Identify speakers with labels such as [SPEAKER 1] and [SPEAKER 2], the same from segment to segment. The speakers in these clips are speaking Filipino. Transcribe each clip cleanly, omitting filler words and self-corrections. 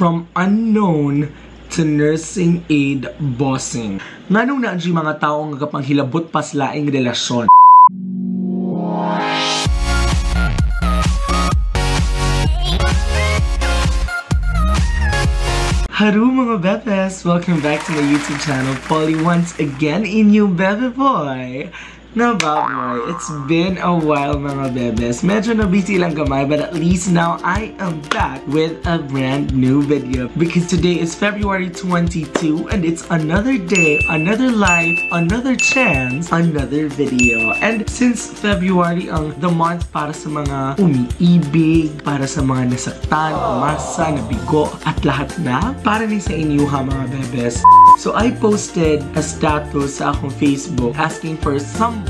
[SPEAKER 1] From unknown to nursing aid bossing. Nganong na mga taong nagapanghilabot pas laing relasyon. Hello mga bebes! Welcome back to my YouTube channel, Polly once again, inyong bebe boy. Na baboy, it's been a while mga bebes. Medyo na-busy lang gamay, but at least now I am back with a brand new video. Because today is February 22 and it's another day, another life, another chance, another video. And since February ang the month para sa mga umiibig, para sa mga nasaktan, umasa, nabigo, at lahat na, para rin sa inyo ha mga bebes. So I posted a status sa akong Facebook asking for someone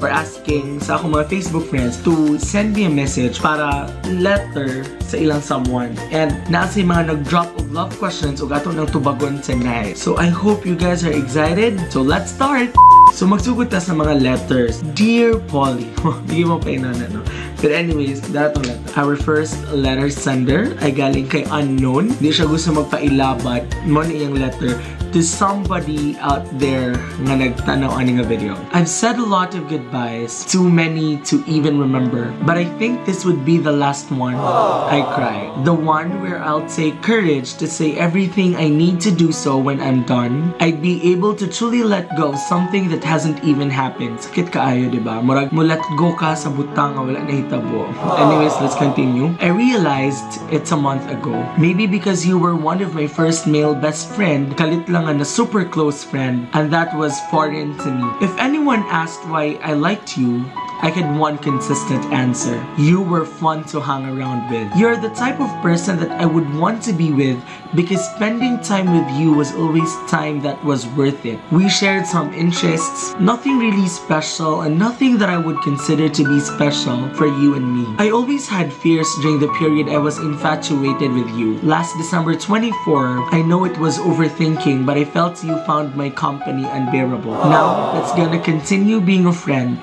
[SPEAKER 1] or asking sa akong mga Facebook friends to send me a message para letter sa ilang someone. And nasa mga nag-drop of love questions o gato ng tubagon sa night. So I hope you guys are excited. So let's start! So magsugod ta sa mga letters. Dear Polly. Hindi mo pa inana, no? But anyways, datong letter. Our first letter sender ay galing kay unknown. Hindi siya gusto magpailabat mo na iyang letter to somebody out there nga nagtanaw ani nga video. I've said a lot of goodbyes, too many to even remember, but I think this would be the last one. I cry. The one where I'll take courage to say everything I need to do so when I'm done. I'd be able to truly let go of something that hasn't even happened. Sakit kaayo, diba? Murag mo let go ka sa butang nga wala nahitabo. Anyways, let's continue. I realized it's a month ago. Maybe because you were one of my first male best friend, kalit lang and a super close friend, and that was foreign to me. If anyone asked why I liked you, I had one consistent answer. You were fun to hang around with. You're the type of person that I would want to be with because spending time with you was always time that was worth it. We shared some interests, nothing really special and nothing that I would consider to be special for you and me. I always had fears during the period I was infatuated with you. Last December 24, I know it was overthinking, but I felt you found my company unbearable. Now, let's gonna continue being a friend.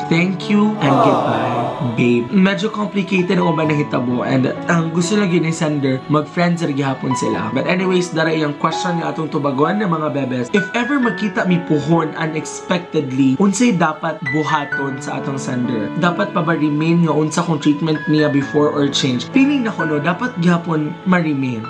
[SPEAKER 1] Thank you and goodbye, babe. Medyo complicated ang uban na hitabo and ang gusto lang yun ni sender, mag-friends ra gihapon sila. But anyways, dara yung question nga atong tubagon ng mga bebes. If ever magkita mi puhon unexpectedly, unsay dapat buhaton sa atong sender? Dapat pa ba remain nga unsa kung treatment niya before or change? Feeling na ko no, dapat gihapon ma-remain.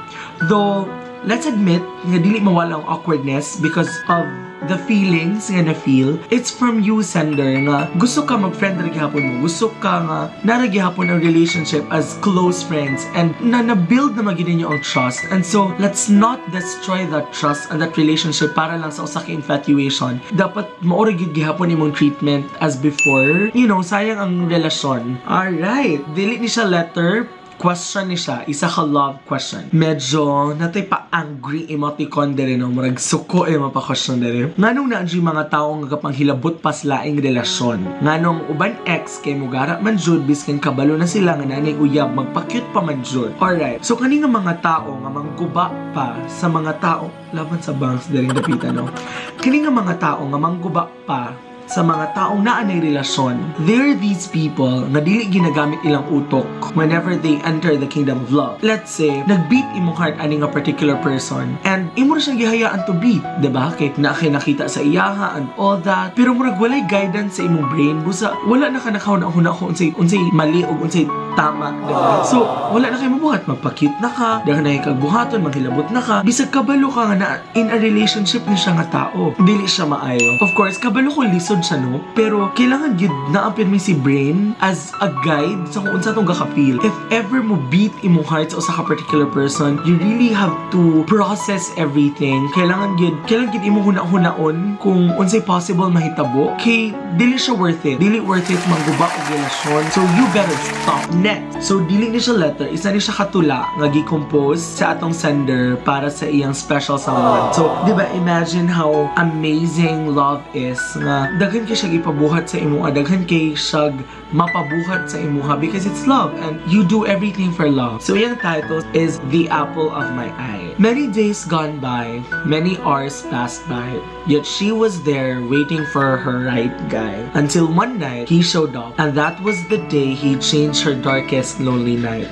[SPEAKER 1] Though, let's admit nga dili mawala ang awkwardness because of the feelings nga na-feel. It's from you, sender, nga gusto ka mag-friend na gihapon mo. Gusto ka nga na gihapon ang relationship as close friends and na-build na magiging niyo ang trust. And so, let's not destroy that trust and that relationship para lang sa usa ka infatuation. Dapat maura gyud gihapon imong treatment as before. You know, sayang ang relasyon. Alright, dili ni siya letter. Question ni siya, isa ka love question. Medyo natay pa angry emoticon dere no, murag suko pa question dere. Nganong na mga taong nagapanghilabot pas laing relasyon. Nganong uban ex kay mugara man jud biskan kabalo na sila nga nanay uyab magpa-cute pa man jud. Alright. So kani nga mga tao nga mangguba pa sa mga tao laban sa banks dere dapitan no. Kani nga mga tao nga mangguba pa sa mga taong naanay relasyon, there are these people na dili ginagamit ilang utok whenever they enter the kingdom of love. Let's say, nag-beat imong heart ani nga particular person and imo na siyang gihayaan to beat, diba? Kay nakita sa iyaha and all that. Pero murag walay guidance sa imong brain, busa wala na ka nakahuna ko unsay mali o unsay tama, diba? So, wala na kayo mabuhat, magpa-cute na ka, dahil na kang buhaton, maghilabot na ka, bisag kabalo ka nga na in a relationship ni siya nga tao. Dili siya maayo. Of course, kabalo ko lisod siya, no? Pero kailangan yun na-appear mi si brain as a guide sa kung unsa tong gakapil. If ever mo beat imong heart sa usa ka particular person, you really have to process everything. Kailangan yun imo huna-hunaon kung unsay possible mahitabo. Kay dili siya worth it. Dili worth it mangguba og relasyon. So you better stop. Next. So dili ni siya letter, isa ni siya katula nga gi-compose sa atong sender para sa iyang special someone. So, di ba, imagine how amazing love is nga daghan kay siya gipabuhat sa imuha, daghan kay siya mapabuhat sa imuha because it's love and you do everything for love. So yung title is The Apple of My Eye. Many days gone by, many hours passed by, yet she was there waiting for her right guy. Until one night, he showed up, and that was the day he changed her darkest, lonely night.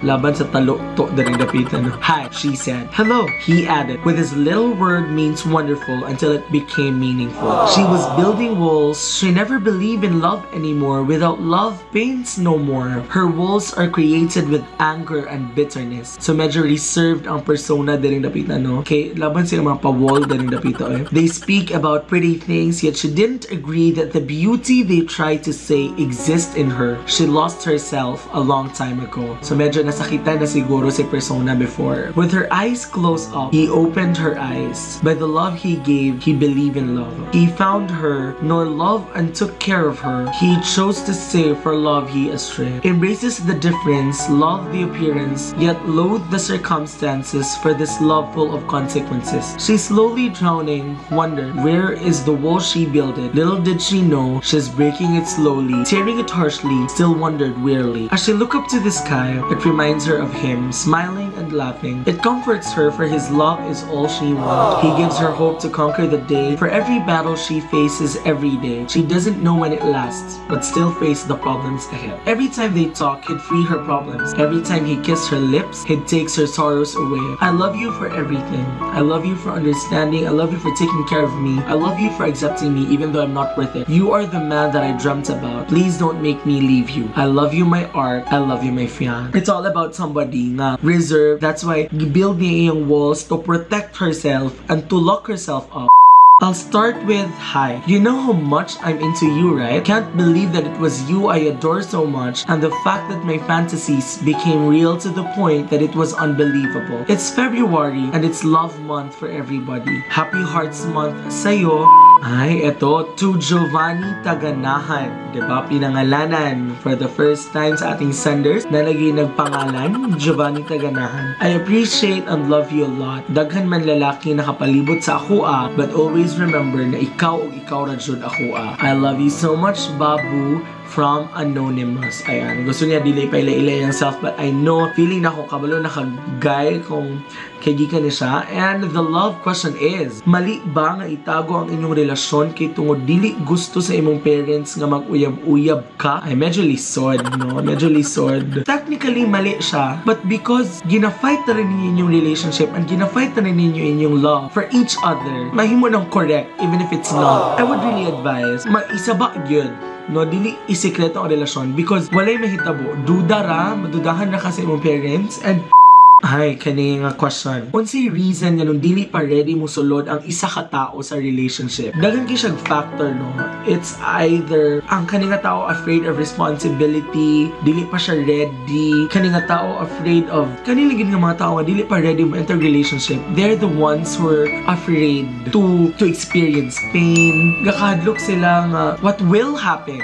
[SPEAKER 1] laban sa talo to daring dapitan. Hi, she said. Hello, he added, with his little word means wonderful until it became meaningful. She was building walls. She never believed in love anymore. Without love, pains no more. Her walls are created with anger and bitterness. So medyo reserved ang persona daring dapitan, no? Okay, laban sila mga pa-wall daring dapita, eh. They speak about pretty things, yet she didn't agree that the beauty they tried to say exists in her. She lost herself a long time ago. So medyo nasakitan na siguro si persona before. With her eyes closed up, he opened her eyes. By the love he gave, he believed in love. He found her, nor loved and took care of her. He chose to stay for love he astray. Embraces the difference, loved the appearance, yet loathed the circumstances for this love full of consequences. She's slowly drowning, wondered, where is the wall she builded? Little did she know, she's breaking it slowly, tearing it harshly, still wondered wearily. As she looked up to the sky, it reminds her of him, smiling and laughing. It comforts her, for his love is all she wants. He gives her hope to conquer the day, for every battle she faces every day. She doesn't know when it lasts, but still face the problems ahead. Every time they talk, he'd free her problems. Every time he kissed her lips, he takes her sorrows away. I love you for everything. I love you for understanding. I love you for taking care of me. I love you for accepting me even though I'm not worth it. You are the man that I dreamt about. Please don't make me leave you. I love you, my art. I love you, my fian. It's all about somebody nga reserved. That's why build niya yung walls to protect herself and to lock herself up. I'll start with, hi. You know how much I'm into you, right? Can't believe that it was you I adore so much, and the fact that my fantasies became real to the point that it was unbelievable. It's February and it's love month for everybody. Happy Hearts Month sa'yo. Ay, eto, to Giovanni Taganahan. Diba? Pinangalanan for the first time sa ating senders na nagpangalan, Giovanni Taganahan. I appreciate and love you a lot. Daghan man lalaki nakapalibot sa akua, but always remember na ikaw o ikaw ra jud akua. I love you so much, Babu. From Anonymous. Ayan. Gusto niya delay pa ila-ila yung self, but I know, feeling na ako kabalo nakagay kung kagikan niya siya. And the love question is, mali ba nga itago ang inyong relasyon kay tungod dili gusto sa imong parents nga mag-uyab-uyab ka? Ay, medyo lisod, no? Medyo lisod. Technically, mali siya, but because gina-fight na rin ninyo inyong relationship and gina-fight na rin ninyo inyong love for each other, mahimo nang correct, even if it's not. I would really advise, maisaba yun. No, dili isikreto ang relasyon because walay mahitabo. Duda ra, madudahan na kasi imong parents and ay, kani nga question. Unsay reason nga nung dili pa ready mo sulod ang isa ka tao sa relationship? Dagan kay siyang factor, no? It's either ang kani nga tao afraid of responsibility, dili pa siya ready. Kani nga tao afraid of kani ligid nga mga tao nga dili pa ready mo enter relationship. They're the ones who are afraid to experience pain. Gakadlok sila nga what will happen?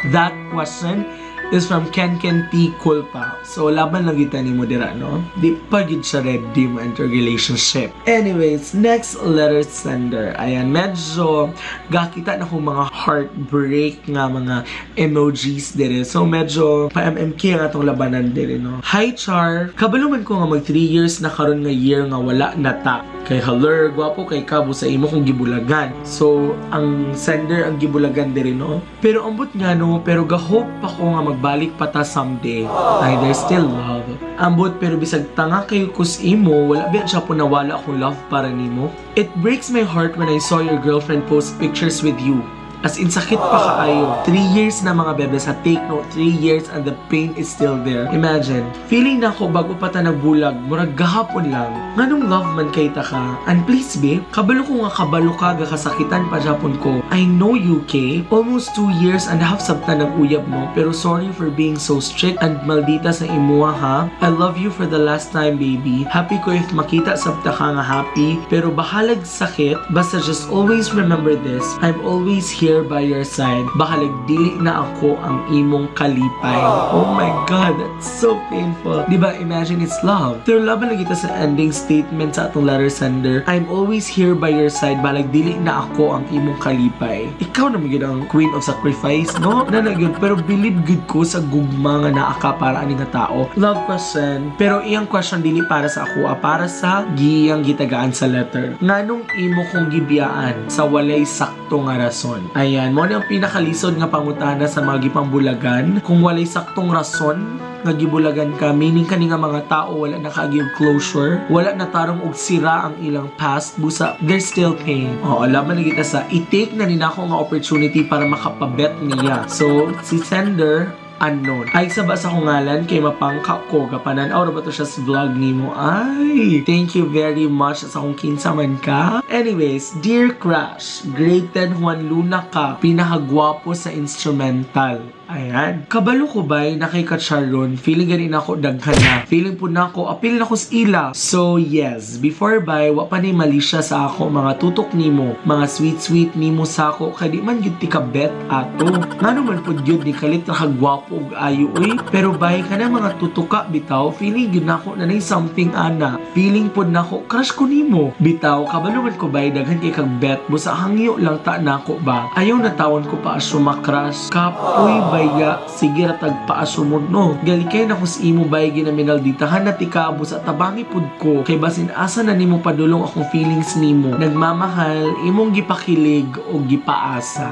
[SPEAKER 1] That question is from Ken P. Culpa. So, laban lang kita ni mo dira, no? Di pa gid siya ready mo enter relationship. Anyways, next letter sender. Ayan, medyo gakita na kong mga heartbreak nga mga emojis dire. So, medyo pa-MMK ang atong labanan dire, no? Hi, Char. Kabaluman ko nga mag 3 years na karon nga year nga wala na ta. Kay haler, gwapo kay kabo sa imo kong gibulagan. So, ang sender ang gibulagan dire, no? Pero ambot nga, no? Pero gahope pa ko nga magbalik pa ta someday. Ay, there's still love. Ambot pero bisag tanga kayo kus imo, wala ba siya po nawala akong love para nimo? It breaks my heart when I saw your girlfriend post pictures with you. As in, sakit pa kaayo. 3 years na mga bebes, ha? Take note, 3 years and the pain is still there. Imagine, feeling na ako bago pa ta nagbulag, murag gahapon lang. Nganong love man kay ta ka? And please, babe, kabalo ko nga kabalo ka, gakasakitan pa Japon ko. I know you, Kay. Almost 2 years and a half sabta nag-uyab mo, pero sorry for being so strict and maldita sa imuha, ha? I love you for the last time, baby. Happy ko if makita sabta ka nga happy, pero bahalag sakit, basta just always remember this. I'm always here by your side. Baka dili na ako ang imong kalipay. Oh my God, that's so painful. Diba, imagine it's love. Pero laban lang kita sa ending statement sa atong letter sender. I'm always here by your side. Baka dili na ako ang imong kalipay. Ikaw na magiging ang queen of sacrifice, no? Na yun. Pero believe good ko sa gugma nga naa ka para ani nga tao. Love question. Pero iyang question dili para sa ako, para sa giyang gitagaan sa letter. Nganong imo kong gibiyaan sa walay sakto nga rason? Ayan, mo ang pinakalisod nga pangutana sa mga gipambulagan. Kung walay saktong rason nga gibulagan ka, meaning kani nga mga tao wala nakagive closure, wala na tarong og sira ang ilang past, busa there's still pain. Laban na kita sa i-take na ninako nga opportunity para makapabet niya. So si sender unknown. Ay, sa basa ko ngalan kay mapangka ko kapanan. Aura ba to siya sa vlog nimo? Ay, thank you very much sa kung kinsa man ka. Anyways, dear crush, grade 10 Juan Luna ka, pinakagwapo sa instrumental. Ayan. Kabalo ko ba'y nakikatsaron? Feeling ganin ako daghan na. Feeling po na ako, apil na ko sa ila. So yes, before ba'y, wapanay mali siya sa ako, mga tutok nimo, mga sweet nimo sa ako, kaya di man yun tika bet ato. Nga naman po yun, di kalit nakagwapo og ayo, uy. Pero ba'y ka na mga tutuka, bitaw, feeling yun ako na nay something ana. Feeling po na ako, crush ko nimo. Bitaw, kabalo man ko ba'y, daghan kay kag bet, busa hangyo lang ta na ako ba? Ayaw na tawon ko pa asyo makrush. Kapoy ba ya, sige ratag paasumod no. Galikay na ko sa imo bay ginaminal ditahan na tikabo sa tabangi pud ko. Kay basin asa na nimo padulong akong feelings nimo. Nagmamahal, imong gipakilig o gipaasa.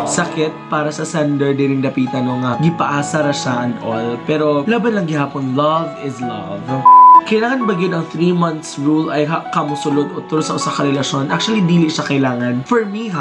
[SPEAKER 1] Sakit para sa sender dining dapitan no nga. Gipaasa ra siya and all. Pero laban lang gihapon, love is love. Kailangan ba yun ang 3 months rule ay kamusulod o turo sa usa ka relasyon? Actually, dili siya kailangan. For me,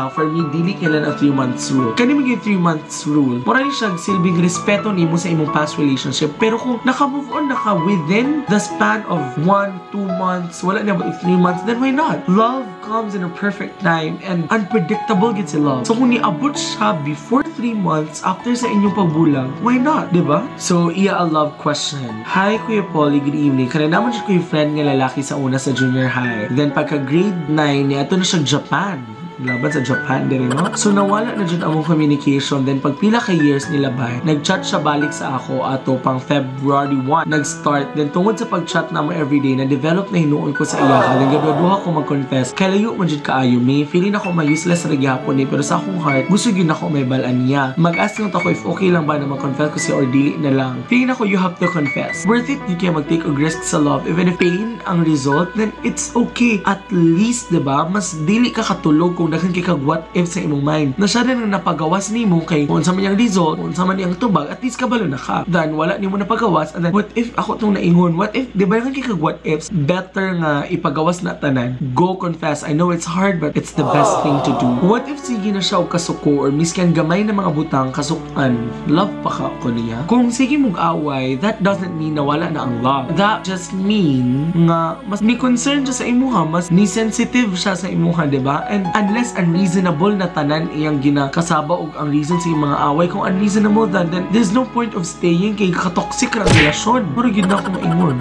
[SPEAKER 1] dili kailangan ang 3 months rule. Kani mo yung 3 months rule, mura rin siya silbing respeto nimo sa imong past relationship. Pero kung naka-move on na ka within the span of 1-2 months, wala na ba 3 months, then why not? Love comes in a perfect time and unpredictable gets si love. So kung niabot siya before 3 months after sa inyong pagbulang, why not? Diba? So, iya a love question. Hi, Kuya Polly, good evening. Kanina naman siya ko yung friend nga lalaki sa una sa junior high. Then pagka grade 9 niya, ito na siya Japan. Laban sa Japan din, no? So, nawala na dyan among communication. Then, pag pila ka years nila ba, nag-chat siya balik sa ako ato pang February 1. Nag-start. Then, tungod sa pag-chat na mo everyday, na-develop na hinuon ko sa iya. Then, gaduha ko mag-confess. Kaya layo man dyan kaayo, may feeling ako ma-useless rin gihapon eh. Pero sa akong heart, gusto yun ako may balaan niya. Mag-ask nyo ako if okay lang ba na mag-confess ko siya or dili na lang. Feeling ako, you have to confess. Worth it, di kaya mag-take a risk sa love. Even if pain ang result, then it's okay. At least, diba, mas dili ka katulog kung daghan kay kag what if sa imong mind. Na siya rin ang napagawas nimo kay kung sa man yung result, kung sa man yung tubag, at least kabalo na ka. Then, wala nimo napagawas, and then, what if ako itong naingon? What if, di ba yung kay kag what ifs, better nga ipagawas na tanan. Go confess. I know it's hard, but it's the best thing to do. What if sige na siya o kasuko, or miskan gamay na mga butang kasukan, love pa ka ko niya? Kung sige mong away, that doesn't mean na wala na ang love. That just mean nga, mas ni concern siya sa imuha, mas ni sensitive siya sa imuha, di ba? And unless unreasonable na tanan iyang ginakasaba og ang reason sa mga away, kung unreasonable then there's no point of staying kay katoxic ra relasyon. Pero gid na ako maingon.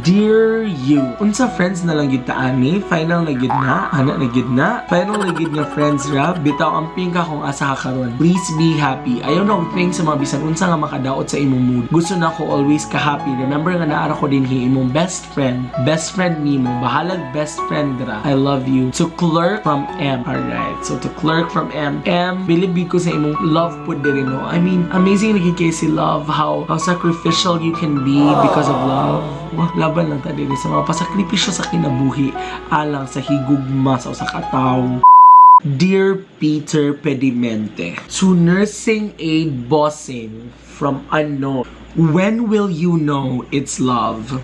[SPEAKER 1] Dear you, unsa friends na lang gid ta ani, final na gid na, ana na gid na, final na gid nga friends ra, bitaw ang pingka kung asa ka karon. Please be happy. Ayaw na og think sa mga bisan unsa nga makadaot sa imong mood. Gusto na ko always ka happy. Remember nga naara ko din imong best friend nimo, bahalag best friend ra. I love you. To Clerk from M. Alright, so to Clerk from M, believe ko sa imong love po diri no. I mean, amazing lagi kay si love, how sacrificial you can be because of love. Laban lang ta diri sa mga pasakripisyo sa kinabuhi alang sa higugma sa usa ka tawo. Dear Peter Pedimente, to nursing aid bossing from unknown, when will you know it's love?